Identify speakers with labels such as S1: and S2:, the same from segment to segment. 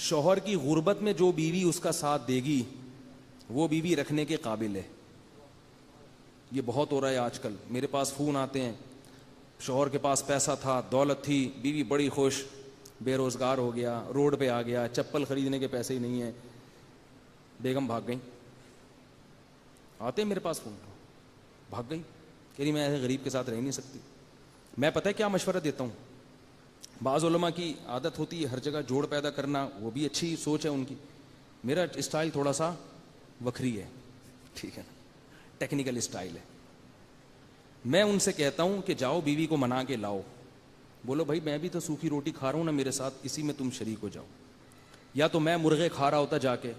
S1: شوہر کی غربت میں جو بیوی اس کا ساتھ دے گی وہ بیوی رکھنے کے قابل ہے. یہ بہت ہو رہا ہے آج کل. میرے پاس فون آتے ہیں, شوہر کے پاس پیسہ تھا, دولت تھی, بیوی بڑی خوش, بے روزگار ہو گیا, روڈ پہ آ گیا, چپل خریدنے کے پیسے ہی نہیں ہیں, بیگم بھاگ گئی. آتے ہیں میرے پاس فون, بھاگ گئی, کہہ رہی میں ایسے غریب کے ساتھ رہ نہیں سکتی. میں پتہ ہے کیا مشورہ دیتا ہوں. بعض علماء کی عادت ہوتی ہے ہر جگہ جوڑ پیدا کرنا, وہ بھی اچھی سوچ ہے ان کی. میرا اسٹائل تھوڑا سا وکھری ہے, ٹھیک ہے نا, ٹیکنیکل اسٹائل ہے. میں ان سے کہتا ہوں کہ جاؤ بیوی کو منا کے لاؤ. بولو بھائی میں بھی تو سوکھی روٹی کھا رہا ہوں نا میرے ساتھ, اسی میں تم شریک ہو جاؤ. یا تو میں مرغے کھا رہا ہوتا جا کے,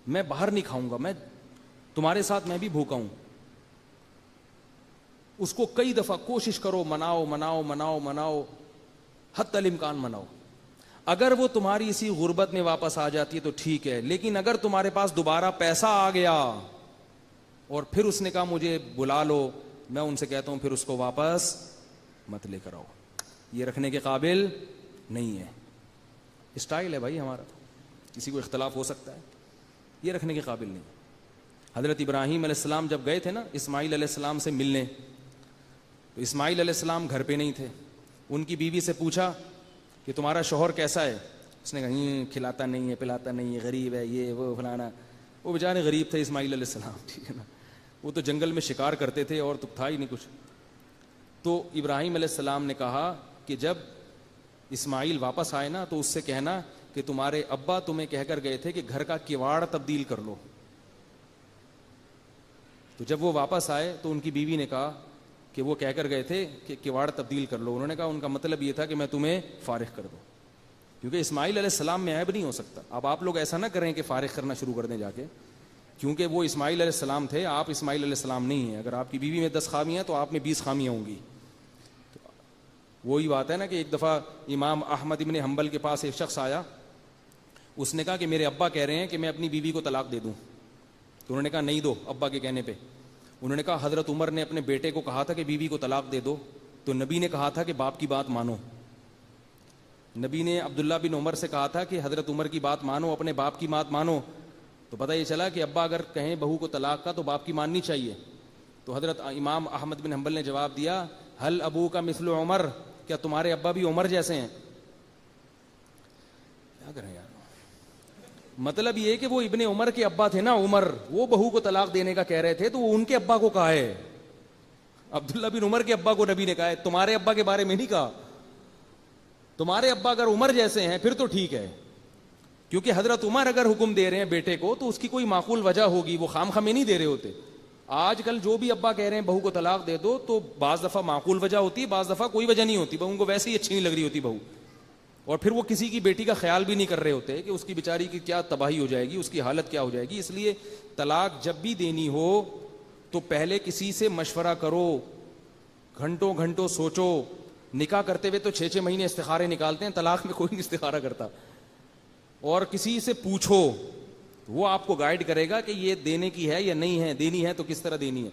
S1: میں باہر نہیں کھاؤں گا, میں تمہارے ساتھ میں بھی بھوکا ہوں. اس کو کئی دفعہ کوشش کرو, مناؤ مناؤ مناؤ مناؤ, حتی الامکان مناؤ. اگر وہ تمہاری اسی غربت میں واپس آ جاتی ہے تو ٹھیک ہے, لیکن اگر تمہارے پاس دوبارہ پیسہ آ گیا اور پھر اس نے کہا مجھے بلا لو, میں ان سے کہتا ہوں پھر اس کو واپس مت لے کر آؤ. یہ رکھنے کے قابل نہیں ہے. اسٹائل ہے بھائی ہمارا, کسی کو اختلاف ہو سکتا ہے, یہ رکھنے کے قابل نہیں. حضرت ابراہیم علیہ السلام جب گئے تھے نا اسماعیل علیہ السلام سے ملنے, تو اسماعیل علیہ السلام گھر پہ نہیں تھے. ان کی بیوی سے پوچھا کہ تمہارا شوہر کیسا ہے؟ اس نے کہا کھلاتا نہیں ہے, پلاتا نہیں ہے, غریب ہے, یہ وہ فلانا. وہ بیچارے غریب تھے اسماعیل علیہ السلام, ٹھیک ہے نا, وہ تو جنگل میں شکار کرتے تھے اور تو تھا ہی نہیں کچھ. تو ابراہیم علیہ السلام نے کہا کہ جب اسماعیل واپس آئے نا تو اس سے کہنا کہ تمہارے ابا تمہیں کہہ کر گئے تھے کہ گھر کا کواڑ تبدیل کر لو. تو جب وہ واپس آئے تو ان کی بیوی نے کہا کہ وہ کہہ کر گئے تھے کہ کواڑ تبدیل کر لو. انہوں نے کہا ان کا مطلب یہ تھا کہ میں تمہیں فارغ کر دوں, کیونکہ اسماعیل علیہ السلام میں عیب نہیں ہو سکتا. اب آپ لوگ ایسا نہ کریں کہ فارغ کرنا شروع کر دیں جا کے, کیونکہ وہ اسماعیل علیہ السلام تھے, آپ اسماعیل علیہ السلام نہیں ہیں. اگر آپ کی بیوی میں 10 خامیاں تو آپ میں 20 خامیاں ہوں گی. وہی بات ہے نا کہ ایک دفعہ امام احمد ابن حنبل کے پاس ایک شخص آیا, اس نے کہا کہ میرے ابا کہہ رہے ہیں کہ میں اپنی بیوی کو طلاق دے دوں. تو انہوں نے کہا نہیں دو ابا کے کہنے پہ. انہوں نے کہا حضرت عمر نے اپنے بیٹے کو کہا تھا کہ بیوی کو طلاق دے دو, تو نبی نے کہا تھا کہ باپ کی بات مانو. نبی نے عبداللہ بن عمر سے کہا تھا کہ حضرت عمر کی بات مانو, اپنے باپ کی بات مانو. تو پتہ یہ چلا کہ ابا اگر کہیں بہو کو طلاق کا تو باپ کی ماننی چاہیے. تو حضرت امام احمد بن حنبل نے جواب دیا حل ابو کا مثل عمر, کیا تمہارے ابا بھی عمر جیسے ہیں؟ کیا کریں یار, مطلب یہ کہ وہ ابن عمر کے ابا تھے نا عمر, وہ بہو کو طلاق دینے کا کہہ رہے تھے تو وہ ان کے ابا کو کہا ہے. عبداللہ بن عمر کے ابا کو نبی نے کہا ہے, تمہارے ابا کے بارے میں نہیں کہا. تمہارے ابا اگر عمر جیسے ہیں پھر تو ٹھیک ہے, کیونکہ حضرت عمر اگر حکم دے رہے ہیں بیٹے کو تو اس کی کوئی معقول وجہ ہوگی, وہ خام خامے نہیں دے رہے ہوتے. آج کل جو بھی ابا کہہ رہے ہیں بہو کو طلاق دے دو, تو بعض دفعہ معقول وجہ ہوتی ہے, بعض دفعہ کوئی وجہ نہیں ہوتی, بہو کو ویسے ہی اچھی نہیں لگ رہی ہوتی بہو, اور پھر وہ کسی کی بیٹی کا خیال بھی نہیں کر رہے ہوتے کہ اس کی بیچاری کی کیا تباہی ہو جائے گی, اس کی حالت کیا ہو جائے گی. اس لیے طلاق جب بھی دینی ہو تو پہلے کسی سے مشورہ کرو, گھنٹوں گھنٹوں سوچو. نکاح کرتے ہوئے تو 6 مہینے استخارے نکالتے ہیں, طلاق میں کوئی نہیں استخارہ کرتا. اور کسی سے پوچھو, وہ آپ کو گائیڈ کرے گا کہ یہ دینے کی ہے یا نہیں ہے, دینی ہے تو کس طرح دینی ہے.